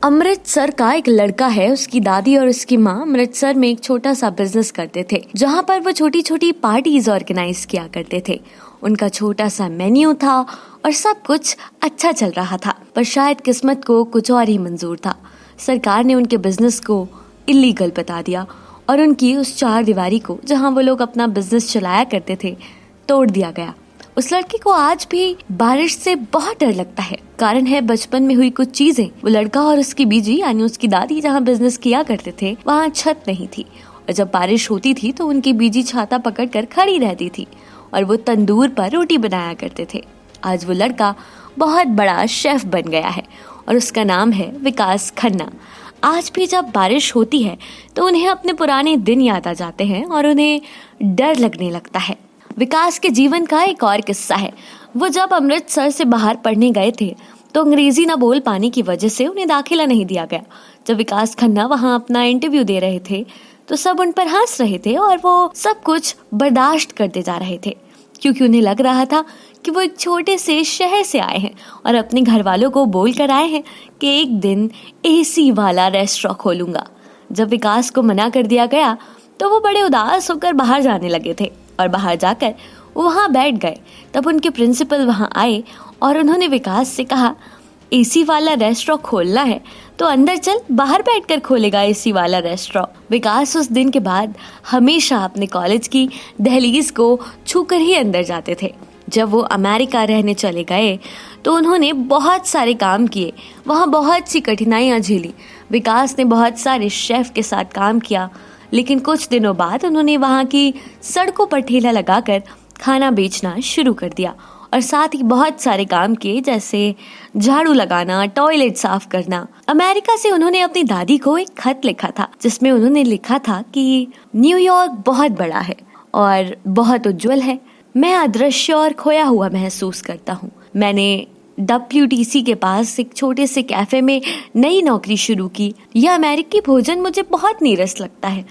अमृतसर का एक लड़का है, उसकी दादी और उसकी माँ अमृतसर में एक छोटा सा बिजनेस करते थे, जहाँ पर वो छोटी छोटी पार्टीज ऑर्गेनाइज किया करते थे। उनका छोटा सा मेन्यू था और सब कुछ अच्छा चल रहा था, पर शायद किस्मत को कुछ और ही मंजूर था। सरकार ने उनके बिजनेस को इलीगल बता दिया और उनकी उस चार दीवारी को, जहाँ वो लोग अपना बिजनेस चलाया करते थे, तोड़ दिया गया। उस लड़के को आज भी बारिश से बहुत डर लगता है। कारण है बचपन में हुई कुछ चीजें। वो लड़का और उसकी बीजी यानी उसकी दादी जहाँ बिजनेस किया करते थे, वहाँ छत नहीं थी और जब बारिश होती थी तो उनकी बीजी छाता पकड़कर खड़ी रहती थी और वो तंदूर पर रोटी बनाया करते थे। आज वो लड़का बहुत बड़ा शेफ बन गया है और उसका नाम है विकास खन्ना। आज भी जब बारिश होती है तो उन्हें अपने पुराने दिन याद आ जाते हैं और उन्हें डर लगने लगता है। विकास के जीवन का एक और किस्सा है। वो जब अमृतसर से बाहर पढ़ने गए थे तो अंग्रेजी न बोल पाने की वजह से उन्हें दाखिला नहीं दिया गया। जब विकास खन्ना वहां अपना इंटरव्यू दे रहे थे तो सब उन पर हंस रहे थे और वो सब कुछ बर्दाश्त करते जा रहे थे, क्योंकि उन्हें लग रहा था कि वो एक छोटे से शहर से आए हैं और अपने घर वालों को बोल कर आए हैं कि एक दिन एसी वाला रेस्टोरेंट खोलूंगा। जब विकास को मना कर दिया गया तो वो बड़े उदास होकर बाहर जाने लगे थे और बाहर जाकर वो वहाँ बैठ गए। तब उनके प्रिंसिपल वहाँ आए और उन्होंने विकास से कहा, एसी वाला रेस्टोरेंट खोलना है तो अंदर चल, बाहर बैठकर खोलेगा एसी वाला रेस्टोरेंट। विकास उस दिन के बाद हमेशा अपने कॉलेज की दहलीज को छूकर ही अंदर जाते थे। जब वो अमेरिका रहने चले गए तो उन्होंने बहुत सारे काम किए, वहाँ बहुत सी कठिनाइयाँ झेली। विकास ने बहुत सारे शेफ के साथ काम किया, लेकिन कुछ दिनों बाद उन्होंने वहाँ की सड़कों पर ठेला लगाकर खाना बेचना शुरू कर दिया और साथ ही बहुत सारे काम किए, जैसे झाड़ू लगाना, टॉयलेट साफ करना। अमेरिका से उन्होंने अपनी दादी को एक खत लिखा था जिसमें उन्होंने लिखा था कि न्यूयॉर्क बहुत बड़ा है और बहुत उज्जवल है। मैं अदृश्य और खोया हुआ महसूस करता हूँ। मैंने WTC के पास एक छोटे से कैफे में नई नौकरी शुरू की। यह अमेरिकी भोजन मुझे बहुत नीरस लगता है।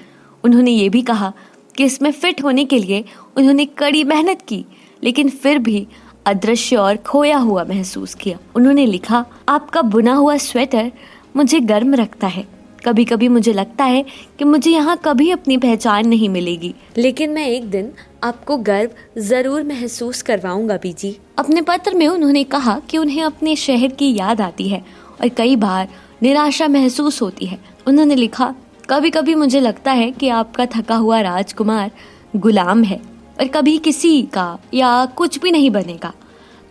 उन्होंने ये भी कहा कि इसमें फिट होने के लिए उन्होंने कड़ी मेहनत की, लेकिन फिर भी अदृश्य और खोया हुआ महसूस किया। उन्होंने लिखा, आपका बुना हुआ स्वेटर मुझे गर्म रखता है। कभी कभी मुझे लगता है कि मुझे यहाँ कभी अपनी पहचान नहीं मिलेगी, लेकिन मैं एक दिन आपको गर्व जरूर महसूस करवाऊंगा बीजी। अपने पत्र में उन्होंने कहा कि उन्हें अपने शहर की याद आती है और कई बार निराशा महसूस होती है। उन्होंने लिखा, कभी कभी मुझे लगता है कि आपका थका हुआ राजकुमार गुलाम है और कभी किसी का या कुछ भी नहीं बनेगा।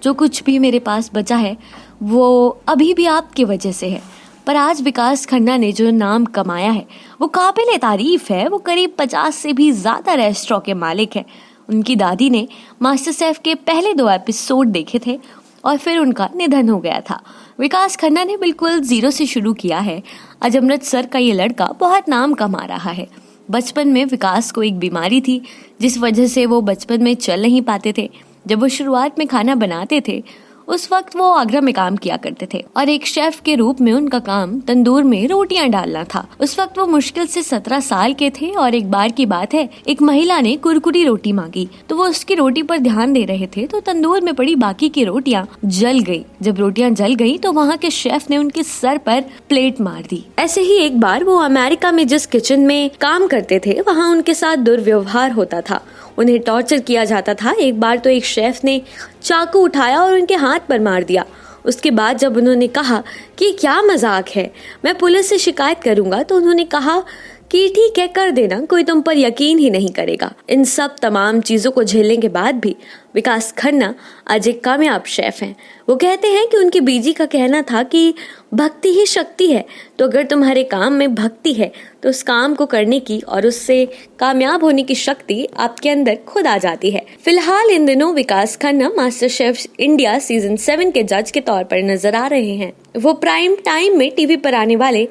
जो कुछ भी मेरे पास बचा है वो अभी भी आपकी वजह से है। पर आज विकास खन्ना ने जो नाम कमाया है वो काबिले तारीफ है। वो करीब 50 से भी ज्यादा रेस्टोरेंट के मालिक है। उनकी दादी ने मास्टर शेफ के पहले 2 एपिसोड देखे थे और फिर उनका निधन हो गया था। विकास खन्ना ने बिल्कुल जीरो से शुरू किया है। आज अमृतसर का ये लड़का बहुत नाम कमा रहा है। बचपन में विकास को एक बीमारी थी जिस वजह से वो बचपन में चल नहीं पाते थे। जब वो शुरुआत में खाना बनाते थे उस वक्त वो आगरा में काम किया करते थे और एक शेफ के रूप में उनका काम तंदूर में रोटियां डालना था। उस वक्त वो मुश्किल से 17 साल के थे और एक बार की बात है, एक महिला ने कुरकुरी रोटी मांगी तो वो उसकी रोटी पर ध्यान दे रहे थे तो तंदूर में पड़ी बाकी की रोटियां जल गई। जब रोटियां जल गई तो वहाँ के शेफ ने उनके सर पर प्लेट मार दी। ऐसे ही एक बार वो अमेरिका में जिस किचन में काम करते थे वहाँ उनके साथ दुर्व्यवहार होता था, उन्हें टॉर्चर किया जाता था। एक बार तो एक शेफ ने चाकू उठाया और उनके हाथ पर मार दिया। उसके बाद जब उन्होंने कहा कि क्या मजाक है, मैं पुलिस से शिकायत करूंगा, तो उन्होंने कहा कि ठीक है, कर देना, कोई तुम पर यकीन ही नहीं करेगा। इन सब तमाम चीजों को झेलने के बाद भी विकास खन्ना आज एक कामयाब शेफ हैं। वो कहते हैं कि उनकी बीजी का कहना था कि भक्ति ही शक्ति है, तो अगर तुम्हारे काम में भक्ति है तो उस काम को करने की और उससे कामयाब होने की शक्ति आपके अंदर खुद आ जाती है। फिलहाल इन दिनों Vikas Khanna master chef India season 7 के जज के तौर पर नजर आ रहे हैं। वो प्राइम टाइम में टीवी पर आने वाले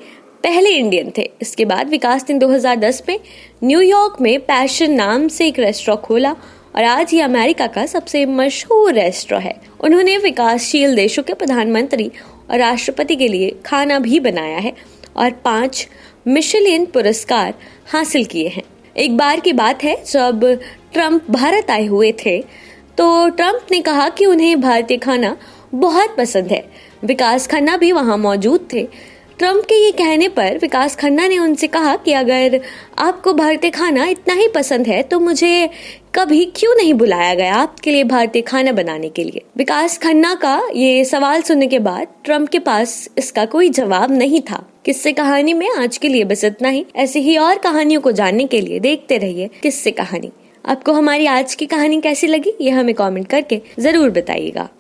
पहले इंडियन थे। इसके बाद विकास ने 2010 में न्यूयॉर्क में पैशन नाम से एक रेस्टोरेंट खोला और आज ये अमेरिका का सबसे मशहूर रेस्टोरेंट है। उन्होंने विकासशील देशों के प्रधानमंत्री और राष्ट्रपति के लिए खाना भी बनाया है और 5 मिशेलिन पुरस्कार हासिल किए हैं। एक बार की बात है जब ट्रंप भारत आए हुए थे तो ट्रंप ने कहा कि उन्हें भारतीय खाना बहुत पसंद है। विकास खन्ना भी वहां मौजूद थे। ट्रम्प के ये कहने पर विकास खन्ना ने उनसे कहा कि अगर आपको भारतीय खाना इतना ही पसंद है तो मुझे कभी क्यों नहीं बुलाया गया आपके लिए भारतीय खाना बनाने के लिए। विकास खन्ना का ये सवाल सुनने के बाद ट्रम्प के पास इसका कोई जवाब नहीं था। किस्से कहानी में आज के लिए बस इतना ही। ऐसे ही और कहानियों को जानने के लिए देखते रहिए किस्से कहानी। आपको हमारी आज की कहानी कैसी लगी ये हमें कमेंट करके जरूर बताइएगा।